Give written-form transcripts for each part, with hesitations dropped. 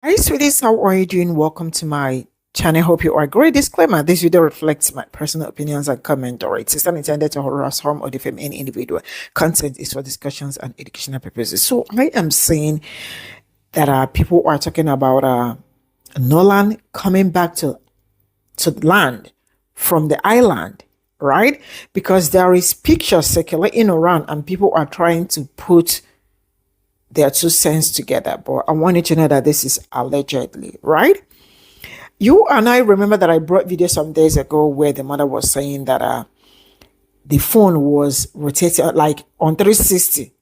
Hi, sweeties. How are you doing? Welcome to my channel. Hope you are great. Disclaimer: this video reflects my personal opinions and commentaries. It's not intended to harass, harm, or defame any individual. Content is for discussions and educational purposes. So I am saying that people are talking about Nolan coming back to land from the island, right? Because there is pictures circulating around, and people are trying to put their two cents together. But I want you to know that this is allegedly, right? You and I remember that I brought video some days ago where the mother was saying that the phone was rotating like on 360.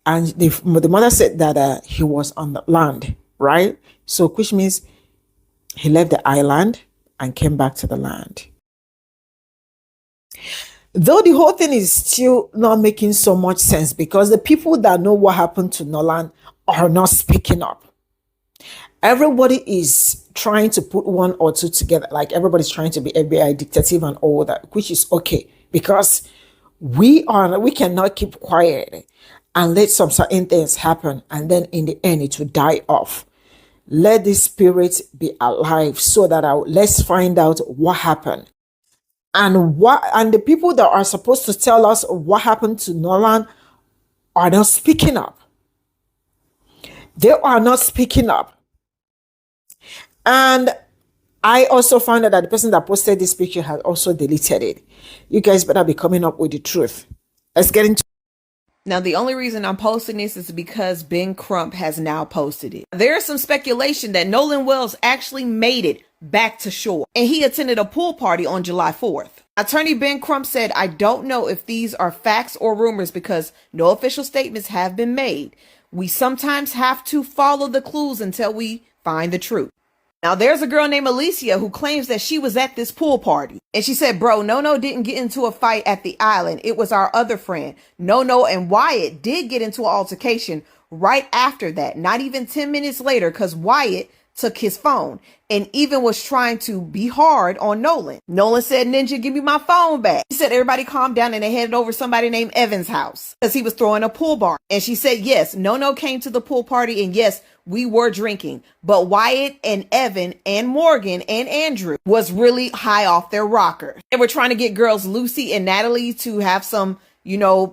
And the mother said that he was on the land, right? So, which means he left the island and came back to the land. Though the whole thing is still not making so much sense because the people that know what happened to Nolan are not speaking up. Everybody is trying to put one or two together. Like everybody's trying to be FBI dictative and all that, which is okay because we cannot keep quiet and let some certain things happen and then in the end it will die off. Let this spirit be alive so that let's find out what happened. And the people that are supposed to tell us what happened to Nolan are not speaking up. They are not speaking up. And I also found out that the person that posted this picture has also deleted it. You guys better be coming up with the truth. Let's get into. Now, the only reason I'm posting this is because Ben Crump has now posted it. There is some speculation that Nolan Wells actually made it back to shore, and he attended a pool party on July 4th. Attorney Ben Crump said, "I don't know if these are facts or rumors because no official statements have been made. We sometimes have to follow the clues until we find the truth." Now, there's a girl named Alicia who claims that she was at this pool party. And she said, "Bro, No didn't get into a fight at the island. It was our other friend. No and Wyatt did get into an altercation right after that. Not even 10 minutes later because Wyatt took his phone and even was trying to be hard on Nolan. Nolan said, 'Ninja, give me my phone back.' He said everybody calmed down and they headed over to somebody named Evan's house because he was throwing a pool bar. And she said, yes, No came to the pool party and yes, we were drinking, but Wyatt and Evan and Morgan and Andrew was really high off their rocker. They were trying to get girls Lucy and Natalie to have some,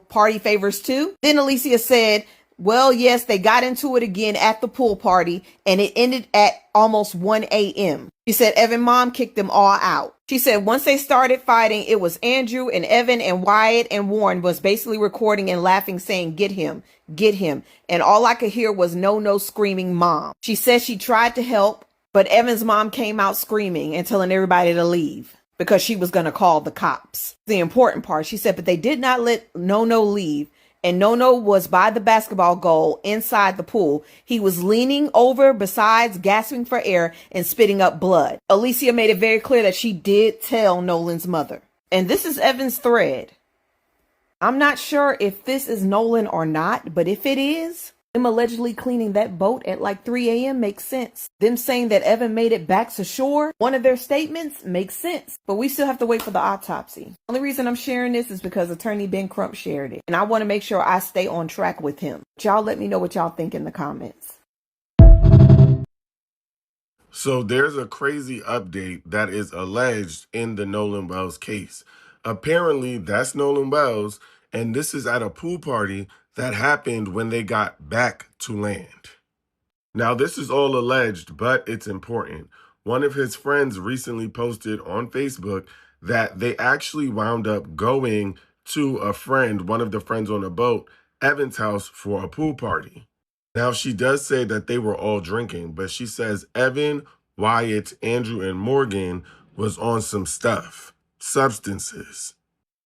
party favors too." Then Alicia said, "Well, yes, they got into it again at the pool party and it ended at almost 1 a.m. She said Evan's mom kicked them all out. She said once they started fighting, it was Andrew and Evan and Wyatt and Warren was basically recording and laughing saying, 'Get him, get him.' And all I could hear was No screaming mom." She said she tried to help, but Evan's mom came out screaming and telling everybody to leave because she was going to call the cops. The important part, she said, but they did not let No leave. And No was by the basketball goal inside the pool. He was leaning over besides gasping for air and spitting up blood. Alicia made it very clear that she did tell Nolan's mother. And this is Evan's thread. "I'm not sure if this is Nolan or not, but if it is, them allegedly cleaning that boat at like 3 a.m. makes sense. Them saying that Evan made it back to shore, one of their statements makes sense. But we still have to wait for the autopsy." Only reason I'm sharing this is because attorney Ben Crump shared it. And I want to make sure I stay on track with him. Y'all let me know what y'all think in the comments. So there's a crazy update that is alleged in the Nolan Wells case. Apparently, that's Nolan Wells, and this is at a pool party that happened when they got back to land. Now, this is all alleged, but it's important. One of his friends recently posted on Facebook that they actually wound up going to one of the friends on the boat, Evan's house, for a pool party. Now, she does say that they were all drinking, but she says Evan, Wyatt, Andrew, and Morgan was on some stuff, substances.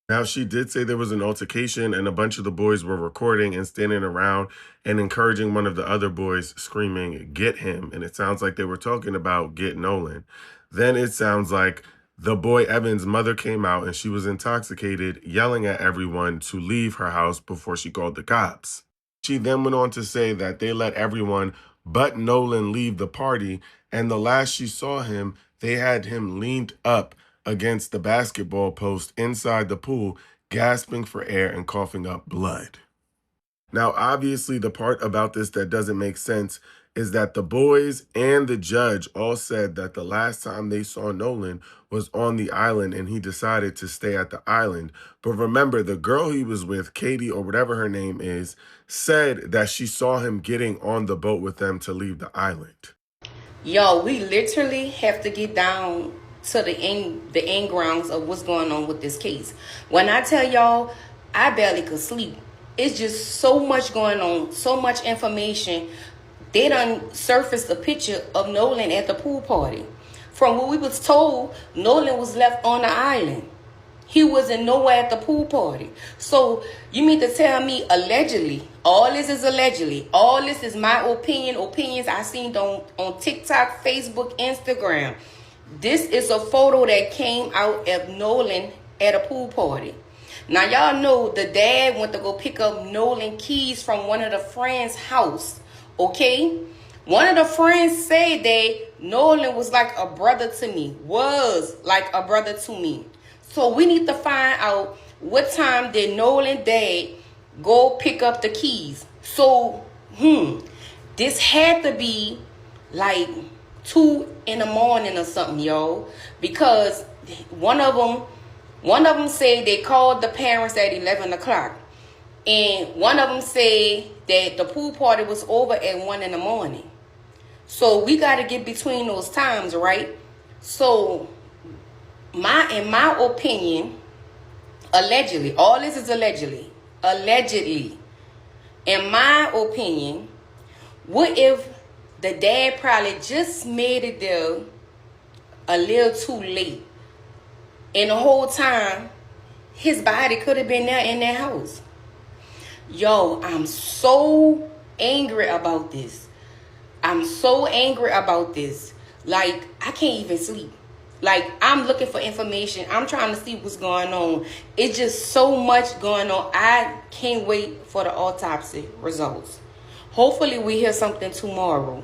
Now, she did say there was an altercation and a bunch of the boys were recording and standing around and encouraging one of the other boys, screaming, "Get him." And it sounds like they were talking about get Nolan. Then it sounds like the boy Evan's mother came out and she was intoxicated, yelling at everyone to leave her house before she called the cops. She then went on to say that they let everyone but Nolan leave the party, and the last she saw him, they had him leaned up against the basketball post inside the pool, gasping for air and coughing up blood. Now, obviously, the part about this that doesn't make sense is that the boys and the judge all said that the last time they saw Nolan was on the island and he decided to stay at the island. But remember, the girl he was with, Katie or whatever her name is, said that she saw him getting on the boat with them to leave the island. Yo, we literally have to get down to the end grounds of what's going on with this case. When I tell y'all, I barely could sleep. It's just so much going on, so much information. They done surfaced a picture of Nolan at the pool party. From what we was told, Nolan was left on the island. He wasn't nowhere at the pool party. So you mean to tell me allegedly, all this is allegedly, all this is my opinions I seen on TikTok, Facebook, Instagram. This is a photo that came out of Nolan at a pool party. Now y'all know the dad went to go pick up Nolan keys from one of the friends' house. Okay? One of the friends said that Nolan was like a brother to me. Was like a brother to me. So we need to find out what time did Nolan dad go pick up the keys. So, this had to be like 2 in the morning or something, yo. Because one of them said they called the parents at 11 o'clock. And one of them said that the pool party was over at 1 in the morning. So we got to get between those times, right? So in my opinion, allegedly, all this is allegedly, in my opinion, what if the dad probably just made it there a little too late, and the whole time his body could have been there in that house? Yo, I'm so angry about this. Like, I can't even sleep. Like, I'm looking for information. I'm trying to see what's going on. It's just so much going on. I can't wait for the autopsy results. Hopefully we hear something tomorrow.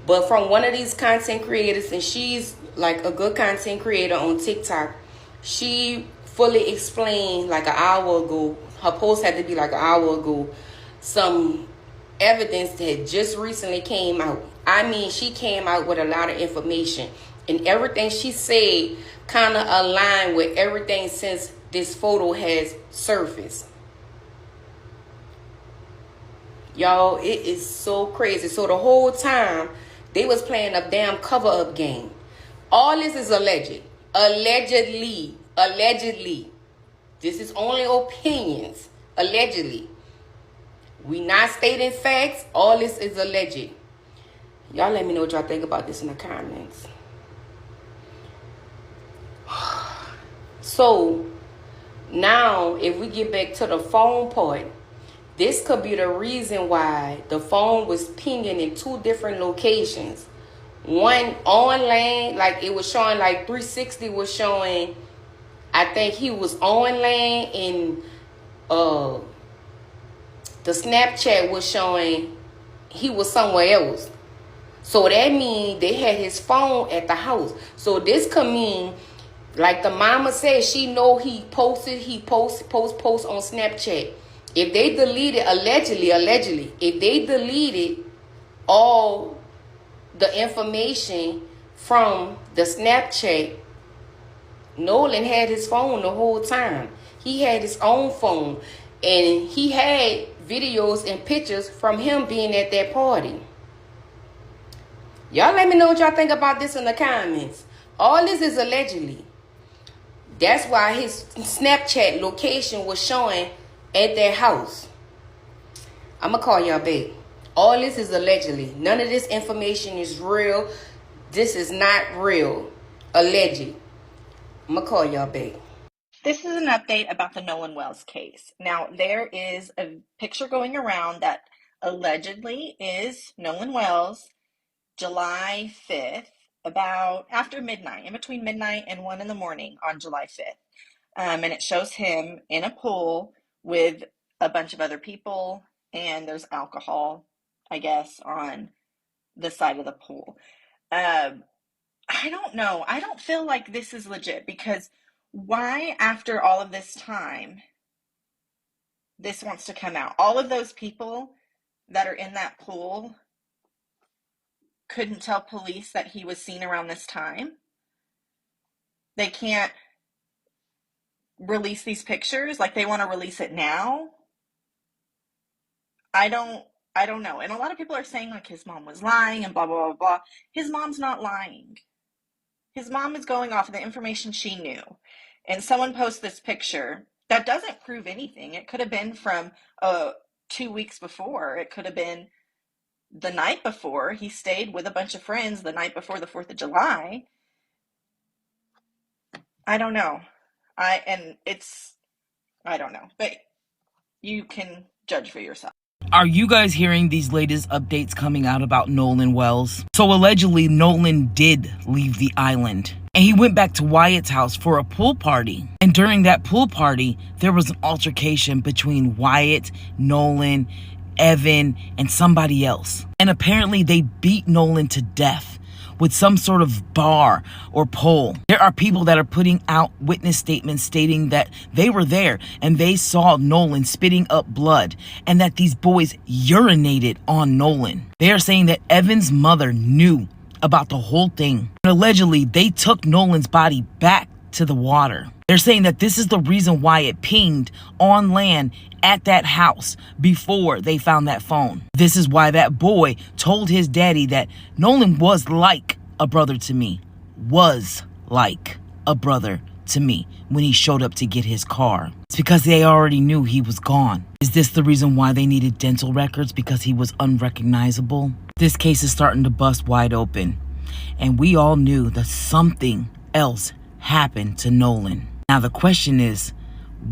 But from one of these content creators, and she's like a good content creator on TikTok, she fully explained like an hour ago. Her post had to be like an hour ago. Some evidence that just recently came out. I mean, she came out with a lot of information, and everything she said kind of aligned with everything since this photo has surfaced. Y'all, it is so crazy. So the whole time they was playing a damn cover-up game. All this is alleged. Allegedly. This is only opinions. Allegedly. We not stating facts. All this is alleged. Y'all let me know what y'all think about this in the comments. So, now, if we get back to the phone part, this could be the reason why the phone was pinging in 2 different locations. One on land, like it was showing, like 360 was showing, I think he was on land, and the Snapchat was showing he was somewhere else. So that means they had his phone at the house. So this could mean, like the mama said, she know he post on Snapchat. If they deleted, allegedly, if they deleted all the information from the Snapchat, Nolan had his phone the whole time. He had his own phone, and he had videos and pictures from him being at that party. Y'all let me know what y'all think about this in the comments. All this is allegedly. That's why his Snapchat location was showing at their house. I'm going to call y'all back. All this is allegedly. None of this information is real. This is not real. Alleged. I'm going to call y'all back. This is an update about the Nolan Wells case. Now, there is a picture going around that allegedly is Nolan Wells, July 5th, about after midnight, in between midnight and 1 in the morning on July 5th. And it shows him in a pool with a bunch of other people, and there's alcohol, I guess, on the side of the pool. I don't know. I don't feel like this is legit, because why, after all of this time, this wants to come out. All of those people that are in that pool couldn't tell police that he was seen around this time. They can't release these pictures. Like, they want to release it now. I don't know. And a lot of people are saying like his mom was lying and blah blah blah blah. His mom's not lying. His mom is going off of the information she knew. And someone posts this picture that doesn't prove anything. It could have been from 2 weeks before. It could have been the night before. He stayed with a bunch of friends the night before the 4th of July. I don't know. I don't know. But you can judge for yourself. Are you guys hearing these latest updates coming out about Nolan Wells? So allegedly, Nolan did leave the island. And he went back to Wyatt's house for a pool party. And during that pool party, there was an altercation between Wyatt, Nolan, Evan, and somebody else. And apparently they beat Nolan to death with some sort of bar or pole. There are people that are putting out witness statements stating that they were there and they saw Nolan spitting up blood and that these boys urinated on Nolan. They are saying that Evan's mother knew about the whole thing. And allegedly, they took Nolan's body back to the water. They're saying that this is the reason why it pinged on land at that house before they found that phone. This is why that boy told his daddy that Nolan was like a brother to me. Was like a brother to me when he showed up to get his car. It's because they already knew he was gone. Is this the reason why they needed dental records? Because he was unrecognizable? This case is starting to bust wide open. And we all knew that something else happened to Nolan. Now the question is,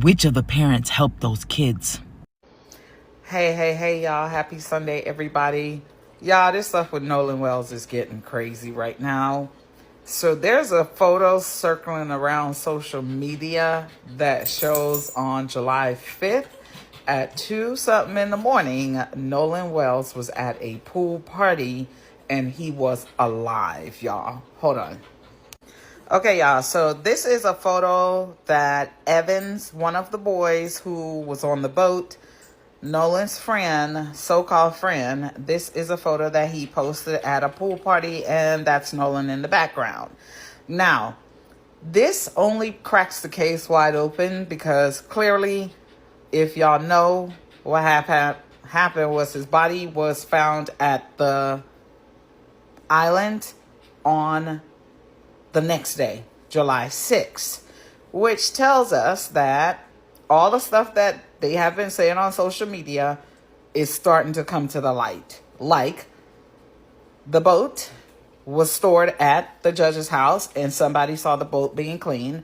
which of the parents helped those kids? Hey, y'all. Happy Sunday, everybody. Y'all, this stuff with Nolan Wells is getting crazy right now. So there's a photo circling around social media that shows on July 5th at 2 something in the morning, Nolan Wells was at a pool party and he was alive, y'all. Hold on. Okay, y'all, so this is a photo that Evans, one of the boys who was on the boat, Nolan's friend, so-called friend, this is a photo that he posted at a pool party, and that's Nolan in the background. Now, this only cracks the case wide open because clearly, if y'all know, what happened was his body was found at the island on the next day, July 6th, which tells us that all the stuff that they have been saying on social media is starting to come to the light. Like, the boat was stored at the judge's house and somebody saw the boat being cleaned.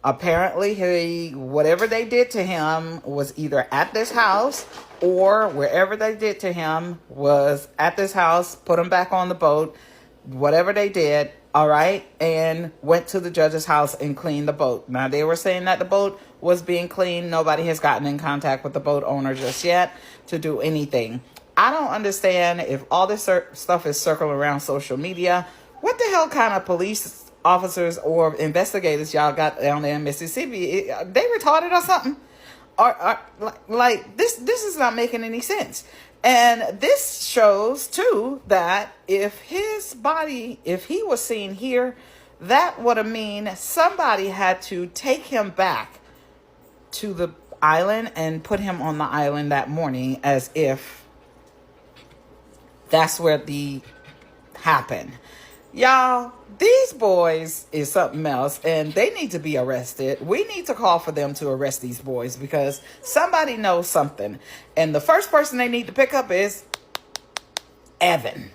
Apparently, whatever they did to him was either at this house or wherever they did to him was at this house, put him back on the boat, whatever they did, all right, and went to the judge's house and cleaned the boat. Now, they were saying that the boat was being cleaned. Nobody has gotten in contact with the boat owner just yet to do anything. I don't understand if all this stuff is circling around social media. What the hell kind of police officers or investigators y'all got down there in Mississippi? They retarded or something? Or like this is not making any sense. And this shows too that if his body, if he was seen here, that would have mean somebody had to take him back to the island and put him on the island that morning, as if that's where the happened. Y'all, these boys is something else, and they need to be arrested. We need to call for them to arrest these boys because somebody knows something. And the first person they need to pick up is Evan.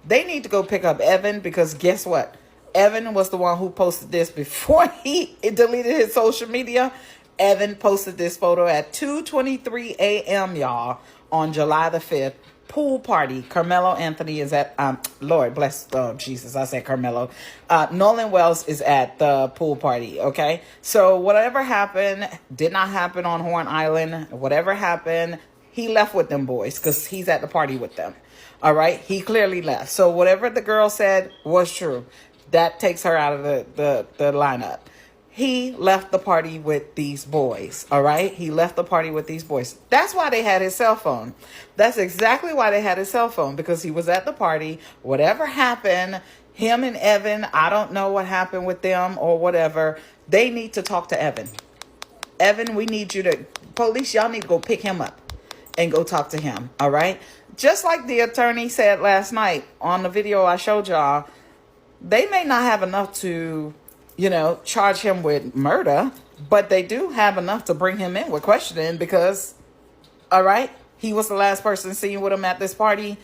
They need to go pick up Evan because guess what? Evan was the one who posted this before he deleted his social media. Evan posted this photo at 2:23 a.m., y'all, on July the 5th. Pool party. Carmelo Anthony is at, Lord bless, Jesus, I said Carmelo. Nolan Wells is at the pool party, okay? So whatever happened did not happen on Horn Island. Whatever happened, he left with them boys because he's at the party with them, all right? He clearly left. So whatever the girl said was true. That takes her out of the lineup. He left the party with these boys. All right. He left the party with these boys. That's why they had his cell phone. That's exactly why they had his cell phone, because he was at the party. Whatever happened, him and Evan, I don't know what happened with them or whatever. They need to talk to Evan. Evan, we need you to, police, y'all need to go pick him up and go talk to him. All right. Just like the attorney said last night on the video I showed y'all, they may not have enough to, charge him with murder, but they do have enough to bring him in with questioning because, all right, he was the last person seen with him at this party,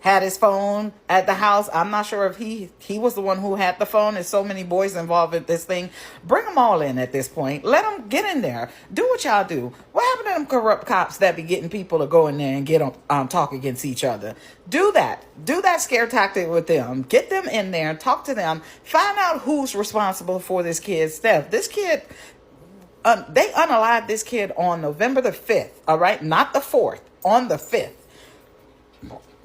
had his phone at the house. I'm not sure if he was the one who had the phone. There's so many boys involved in this thing. Bring them all in at this point. Let them get in there. Do what y'all do. What happened to them corrupt cops that be getting people to go in there and get them talk against each other? Do that. Do that scare tactic with them. Get them in there. Talk to them. Find out who's responsible for this kid's death. This kid, they unalived this kid on November the 5th. All right, not the 4th. On the 5th.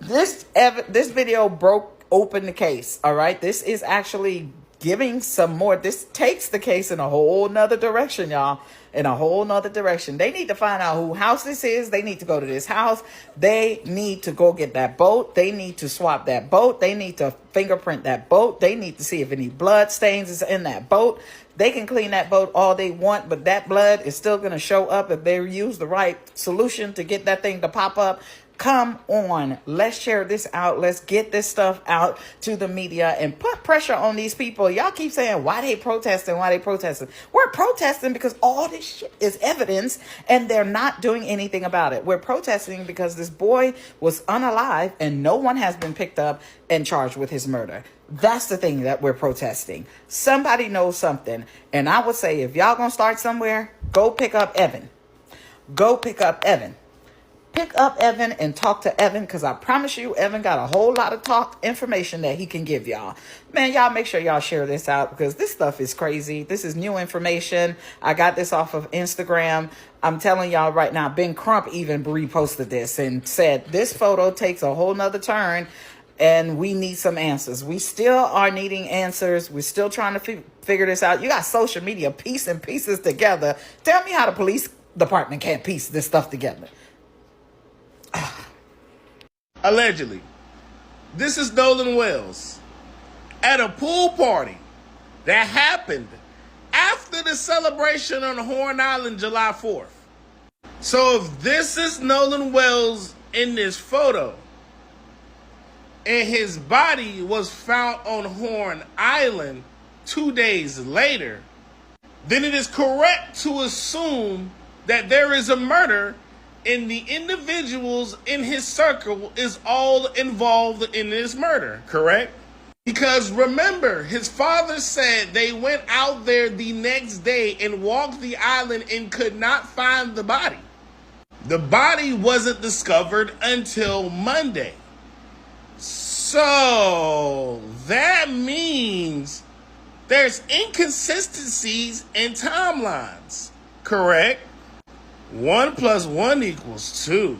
This video broke open the case. All right. This is actually giving some more. This takes the case in a whole nother direction, y'all. In a whole nother direction. They need to find out who house this is. They need to go to this house. They need to go get that boat. They need to swap that boat. They need to fingerprint that boat. They need to see if any blood stains is in that boat. They can clean that boat all they want, but that blood is still going to show up if they use the right solution to get that thing to pop up. Come on, let's share this out. Let's get this stuff out to the media and put pressure on these people. Y'all keep saying, why they protesting? Why they protesting? We're protesting because all this shit is evidence and they're not doing anything about it. We're protesting because this boy was unalive and no one has been picked up and charged with his murder. That's the thing that we're protesting. Somebody knows something. And I would say, if y'all gonna start somewhere, go pick up Evan. Go pick up Evan. Pick up Evan and talk to Evan, because I promise you, Evan got a whole lot of information that he can give y'all. Man, y'all make sure y'all share this out because this stuff is crazy. This is new information. I got this off of Instagram. I'm telling y'all right now, Ben Crump even reposted this and said this photo takes a whole nother turn and we need some answers. We still are needing answers. We're still trying to figure this out. You got social media piecing pieces together. Tell me how the police department can't piece this stuff together. Allegedly, this is Nolan Wells at a pool party that happened after the celebration on Horn Island July 4th. So if this is Nolan Wells in this photo and his body was found on Horn Island 2 days later, then it is correct to assume that there is a murder and the individuals in his circle is all involved in this murder, correct? Because remember, his father said they went out there the next day and walked the island and could not find the body. The body wasn't discovered until Monday. So that means there's inconsistencies in timelines, correct? 1 + 1 = 2.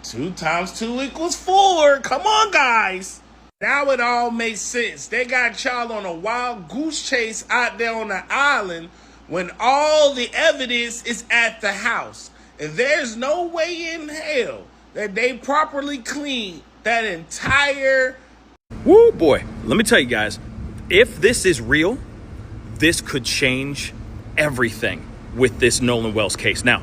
2 × 2 = 4. Come on, guys. Now it all makes sense. They got y'all on a wild goose chase out there on the island when all the evidence is at the house. And there's no way in hell that they properly cleaned that entire... Woo, boy. Let me tell you guys, if this is real, this could change everything with this Nolan Wells case. Now,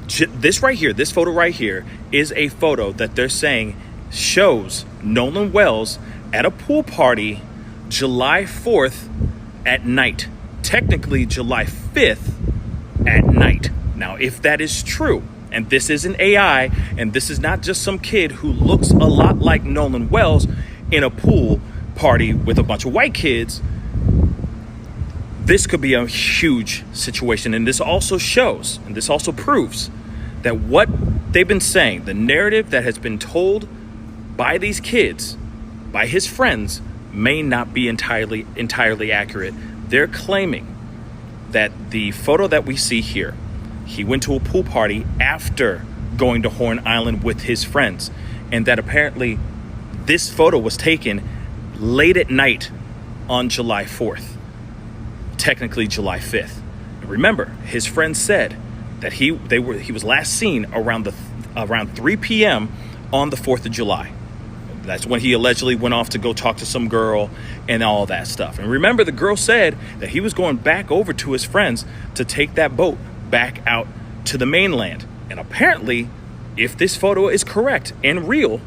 this right here, this photo right here is a photo that they're saying shows Nolan Wells at a pool party July 4th at night. Technically July 5th at night. Now, if that is true, and this isn't AI, and this is not just some kid who looks a lot like Nolan Wells in a pool party with a bunch of white kids, this could be a huge situation. And this also shows, and this also proves that what they've been saying, the narrative that has been told by these kids, by his friends, may not be entirely accurate. They're claiming that the photo that we see here, he went to a pool party after going to Horn Island with his friends, and that apparently this photo was taken late at night on July 4th. technically July 5th. Remember, his friend said that he was last seen around 3 p.m. on the 4th of July. That's when he allegedly went off to go talk to some girl and all that stuff. And remember, the girl said that he was going back over to his friends to take that boat back out to the mainland. And apparently, if this photo is correct and real,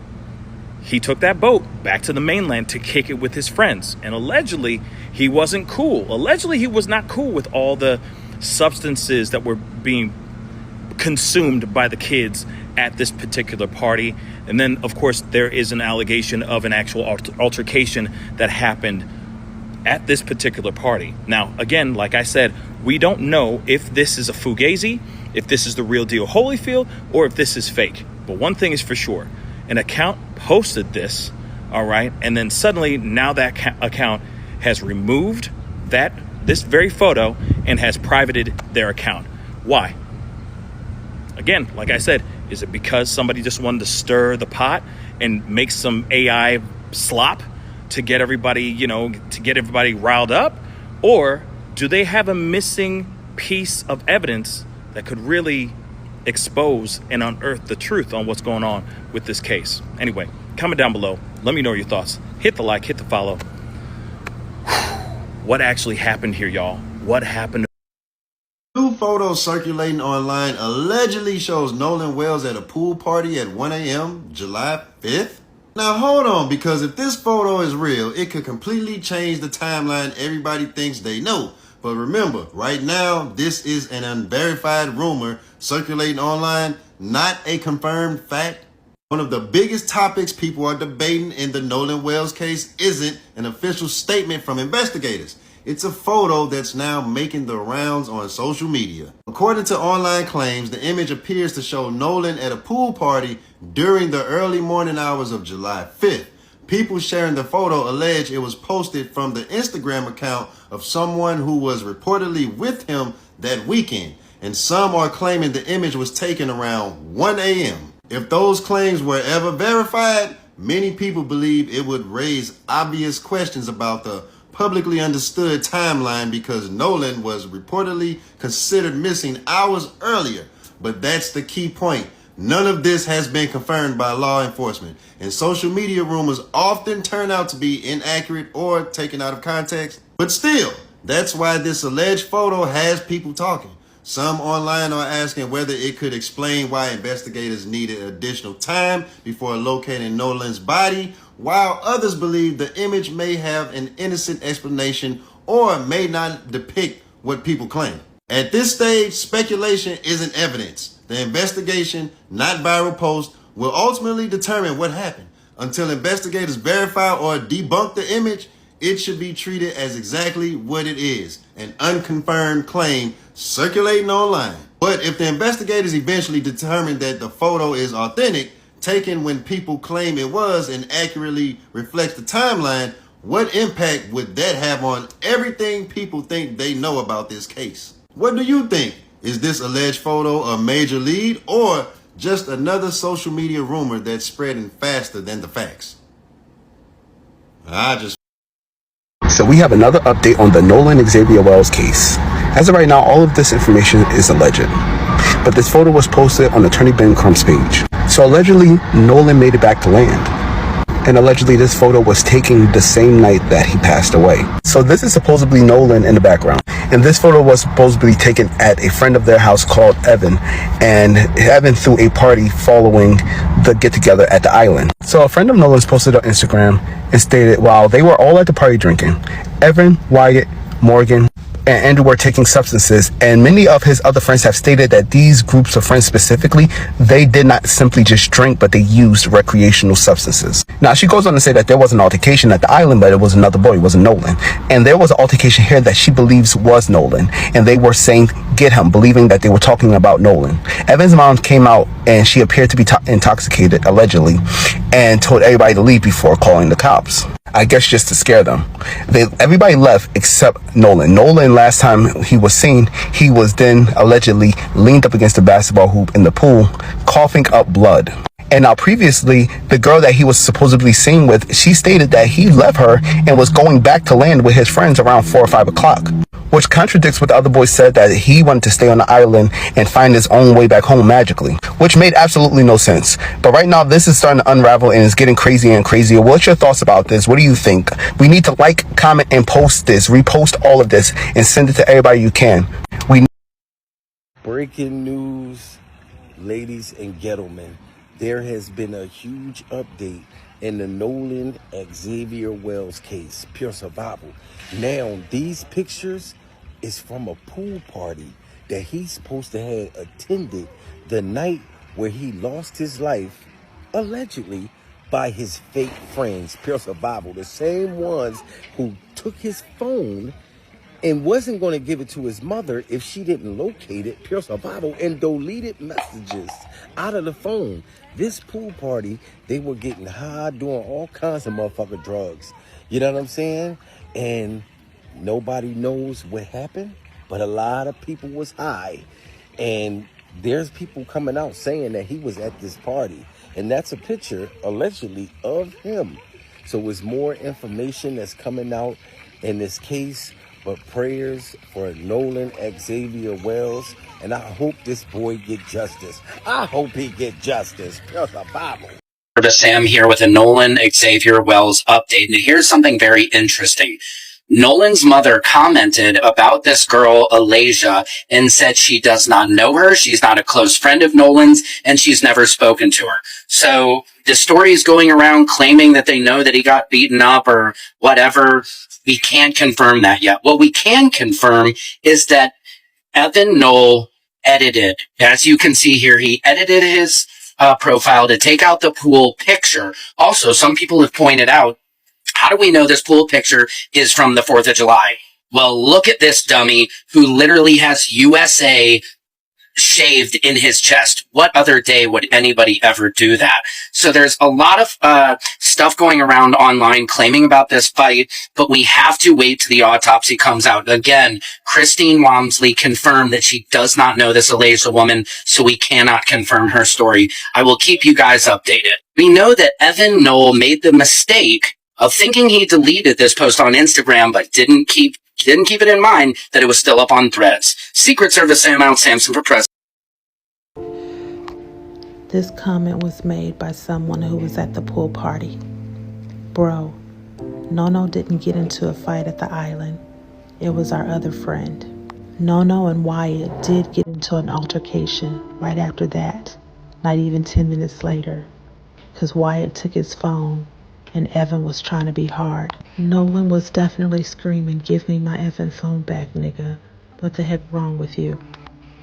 he took that boat back to the mainland to kick it with his friends. And allegedly, he wasn't cool. Allegedly, he was not cool with all the substances that were being consumed by the kids at this particular party. And then, of course, there is an allegation of an actual altercation that happened at this particular party. Now, again, like I said, we don't know if this is a fugazi, if this is the real deal Holyfield, or if this is fake. But one thing is for sure, an account posted this, all right, and then suddenly now that account has removed this very photo and has privated their account. Why? Again, like I said, is it because somebody just wanted to stir the pot and make some AI slop to get everybody, riled up? Or do they have a missing piece of evidence that could really expose and unearth the truth on what's going on with this case? Anyway, comment down below. Let me know your thoughts. Hit the like, hit the follow. What actually happened here, y'all? What happened? New photos circulating online allegedly shows Nolan Wells at a pool party at 1 a.m. July 5th. Now hold on, because if this photo is real, it could completely change the timeline everybody thinks they know. But remember, right now, this is an unverified rumor circulating online, not a confirmed fact. One of the biggest topics people are debating in the Nolan Wells case isn't an official statement from investigators. It's a photo that's now making the rounds on social media. According to online claims, the image appears to show Nolan at a pool party during the early morning hours of July 5th. People sharing the photo allege it was posted from the Instagram account of someone who was reportedly with him that weekend, and some are claiming the image was taken around 1 a.m. If those claims were ever verified, many people believe it would raise obvious questions about the publicly understood timeline, because Nolan was reportedly considered missing hours earlier. But that's the key point. None of this has been confirmed by law enforcement, and social media rumors often turn out to be inaccurate or taken out of context. But still, that's why this alleged photo has people talking. Some online are asking whether it could explain why investigators needed additional time before locating Nolan's body, while others believe the image may have an innocent explanation or may not depict what people claim. At this stage, speculation isn't evidence. The investigation, not viral posts, will ultimately determine what happened. Until investigators verify or debunk the image, it should be treated as exactly what it is, an unconfirmed claim circulating online. But if the investigators eventually determine that the photo is authentic, taken when people claim it was, and accurately reflects the timeline, what impact would that have on everything people think they know about this case? What do you think? Is this alleged photo a major lead, or just another social media rumor that's spreading faster than the facts? So we have another update on the Nolan Xavier Wells case. As of right now, all of this information is alleged, but this photo was posted on attorney Ben Crump's page. So allegedly, Nolan made it back to land, and allegedly this photo was taken the same night that he passed away. So this is supposedly Nolan in the background, and this photo was supposedly taken at a friend of their house called Evan, and Evan threw a party following the get-together at the island. So a friend of Nolan's posted on Instagram and stated while they were all at the party drinking, Evan, Wyatt, Morgan, and Andrew were taking substances, and many of his other friends have stated that these groups of friends specifically, they did not simply just drink, but they used recreational substances. Now, she goes on to say that there was an altercation at the island, but it was another boy, it wasn't Nolan. And there was an altercation here that she believes was Nolan, and they were saying, get him, believing that they were talking about Nolan. Evan's mom came out, and she appeared to be intoxicated, allegedly, and told everybody to leave before calling the cops. I guess just to scare them. Everybody left except Nolan. Nolan, last time he was seen, he was then allegedly leaned up against the basketball hoop in the pool, coughing up blood. And now previously, the girl that he was supposedly seen with, she stated that he left her and was going back to land with his friends around 4 or 5 o'clock. which contradicts what the other boy said that he wanted to stay on the island and find his own way back home magically, which made absolutely no sense. But right now, this is starting to unravel and it's getting crazier and crazier. What's your thoughts about this? What do you think? We need to like, comment, and post this, repost all of this, and send it to everybody you can. Breaking news, ladies and gentlemen. There has been a huge update in the Nolan Xavier Wells case, pure survival. Now, these pictures is from a pool party that he's supposed to have attended the night where he lost his life, allegedly, by his fake friends, pure survival. The same ones who took his phone and wasn't going to give it to his mother if she didn't locate it, pure survival, and deleted messages out of the phone. This pool party, they were getting high, doing all kinds of motherfucking drugs. You know what I'm saying? And nobody knows what happened, but a lot of people was high. And there's people coming out saying that he was at this party. And that's a picture, allegedly, of him. So it's more information that's coming out in this case. But prayers for Nolan Xavier Wells, and I hope this boy get justice. I hope he get justice. Pure survival. Sam here with a Nolan Xavier Wells update. And here's something very interesting. Nolan's mother commented about this girl, Alasia, and said she does not know her, she's not a close friend of Nolan's, and she's never spoken to her. So the story is going around claiming that they know that he got beaten up or whatever. We can't confirm that yet. What we can confirm is that Evan Knoll edited, as you can see here, he edited his profile to take out the pool picture. Also, some people have pointed out, how do we know this pool picture is from the 4th of July? Well, look at this dummy who literally has USA shaved in his chest. What other day would anybody ever do that? So there's a lot of stuff going around online claiming about this fight, but we have to wait till the autopsy comes out. Again, Christine Walmsley confirmed that she does not know this Alasia woman, so we cannot confirm her story. I will keep you guys updated. We know that Evan Knoll made the mistake of thinking he deleted this post on Instagram, but didn't keep it in mind that it was still up on Threads. Secret Service Sam Out Samson for president. This comment was made by someone who was at the pool party. Bro, Nono didn't get into a fight at the island. It was our other friend. Nono and Wyatt did get into an altercation right after that, not even 10 minutes later, because Wyatt took his phone and Evan was trying to be hard. Nolan was definitely screaming, "Give me my effing phone back, nigga. What the heck wrong with you?"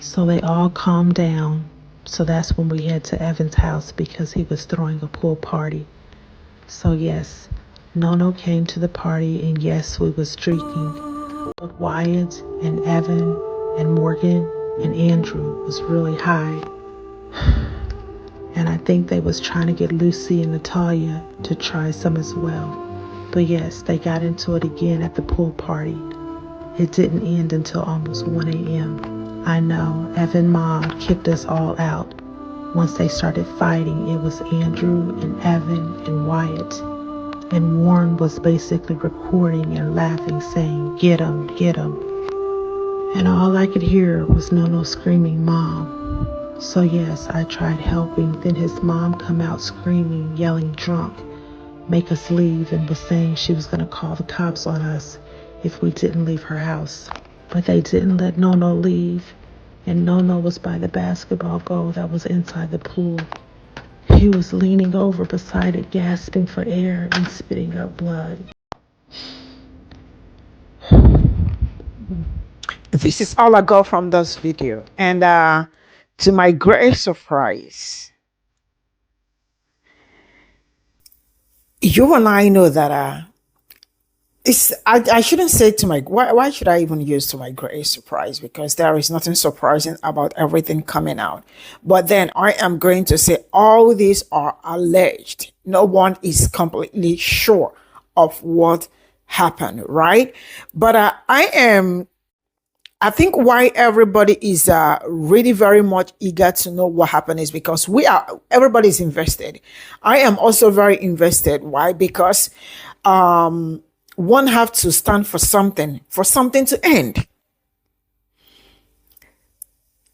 So they all calmed down. So that's when we head to Evan's house because he was throwing a pool party. So yes, Nono came to the party and yes, we was streaking. But Wyatt and Evan and Morgan and Andrew was really high. And I think they was trying to get Lucy and Natalia to try some as well. But yes, they got into it again at the pool party. It didn't end until almost 1 a.m. I know, Evan Mom kicked us all out. Once they started fighting, it was Andrew and Evan and Wyatt. And Warren was basically recording and laughing, saying, "Get him, get him." And all I could hear was Nono screaming, "Mom." So yes, I tried helping. Then his mom come out screaming, yelling drunk, make us leave, and was saying she was going to call the cops on us if we didn't leave her house. But they didn't let Nono leave, and Nono was by the basketball goal that was inside the pool. He was leaning over beside it, gasping for air and spitting up blood. This is all I got from this video. And to my great surprise, you and I know that I shouldn't say to my why should I even use to my great surprise, because there is nothing surprising about everything coming out. But then I am going to say all these are alleged. No one is completely sure of what happened, right? But I think why everybody is really very much eager to know what happened is because everybody's invested. I am also very invested. Why? Because one have to stand for something to end.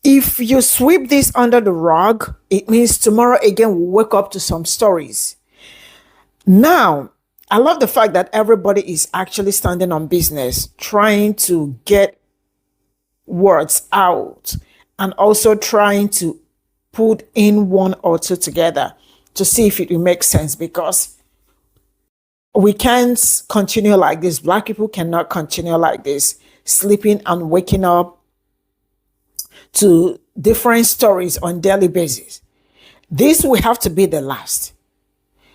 If you sweep this under the rug, it means tomorrow again we'll wake up to some stories. Now, I love the fact that everybody is actually standing on business, trying to get words out and also trying to put in one or two together to see if it will make sense, because we can't continue like this. Black people cannot continue like this, sleeping and waking up to different stories on daily basis. This will have to be the last,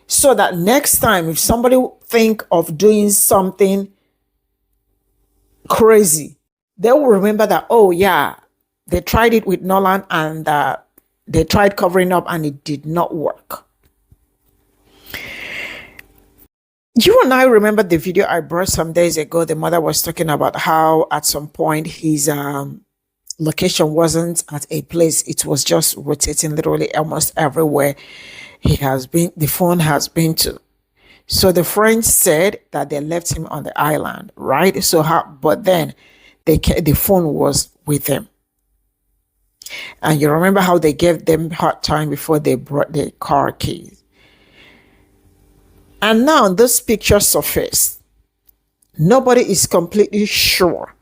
so that next time if somebody think of doing something crazy, they will remember that, oh yeah, they tried it with Nolan and they tried covering up and it did not work. You and I remember the video I brought some days ago. The mother was talking about how at some point his location wasn't at a place. It was just rotating literally almost everywhere the phone has been to. So the friends said that they left him on the island, right? But then the phone was with them. And you remember how they gave them hard time before they brought the car keys. And now this picture surfaced. Nobody is completely sure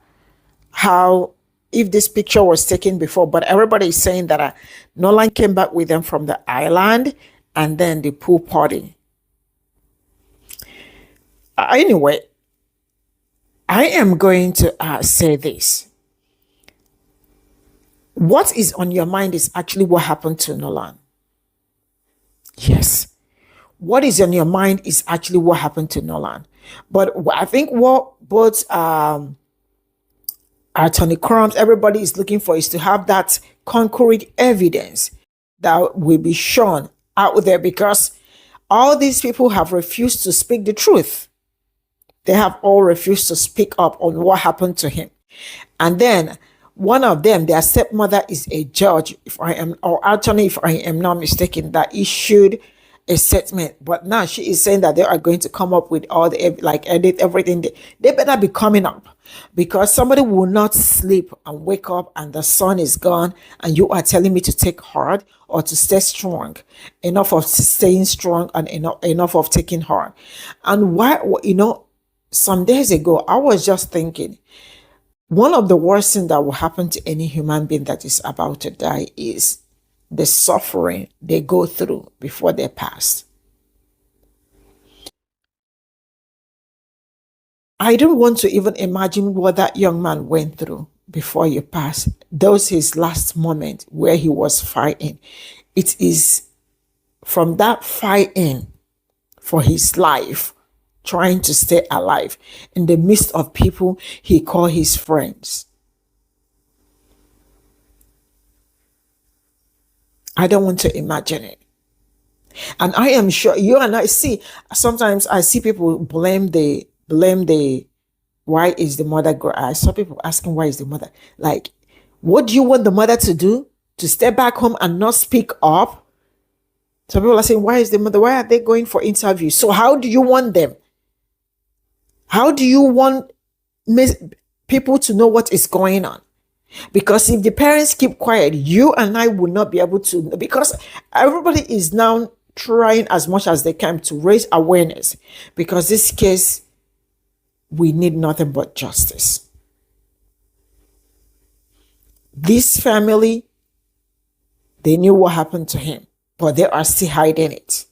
if this picture was taken before, but everybody is saying that Nolan came back with them from the island and then the pool party. Anyway, I am going to say this. What is on your mind is actually what happened to Nolan. Yes. What is on your mind is actually what happened to Nolan. But I think what both Attorney Crumbs, everybody is looking for is to have that concrete evidence that will be shown out there, because all these people have refused to speak the truth. They have all refused to speak up on what happened to him. And then one of them, their stepmother, is a judge, or attorney, if I am not mistaken, that issued a statement. But now she is saying that they are going to come up with all the, edit everything. They better be coming up, because somebody will not sleep and wake up and the sun is gone and you are telling me to take heart or to stay strong. Enough of staying strong and enough of taking heart. And why, some days ago, I was just thinking, one of the worst things that will happen to any human being that is about to die is the suffering they go through before they pass. I don't want to even imagine what that young man went through before he passed. Those his last moment where he was fighting. It is from that fighting for his life, trying to stay alive in the midst of people he called his friends. I don't want to imagine it. And I am sure you and I see, sometimes I see people blame the why is the mother, I saw people asking why is the mother, like, what do you want the mother to do? To stay back home and not speak up? Some people are saying, why is the mother, why are they going for interviews? So how do you want them? How do you want people to know what is going on? Because if the parents keep quiet, you and I will not be able to, because everybody is now trying as much as they can to raise awareness, because this case, we need nothing but justice. This family, they knew what happened to him, but they are still hiding it.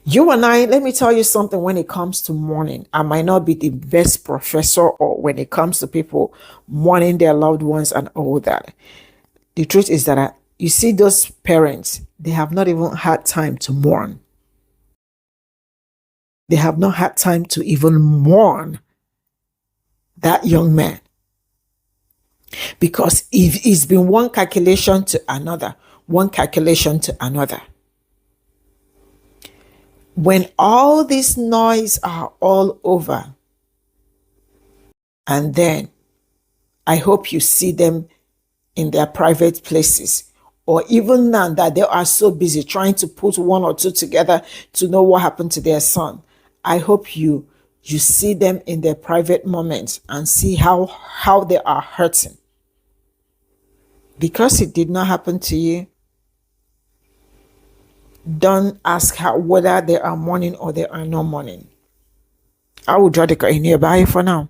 You and I, let me tell you something, when it comes to mourning, I might not be the best professor, or when it comes to people mourning their loved ones and all that. The truth is that you see those parents, they have not even had time to mourn. They have not had time to even mourn that young man. Because it's been one calculation to another, one calculation to another. When all this noise are all over, and then I hope you see them in their private places, or even now that they are so busy trying to put one or two together to know what happened to their son. I hope you see them in their private moments and see how they are hurting. Because it did not happen to you, don't ask how whether they are mourning or they are not mourning. I will draw the curtain here. Bye for now.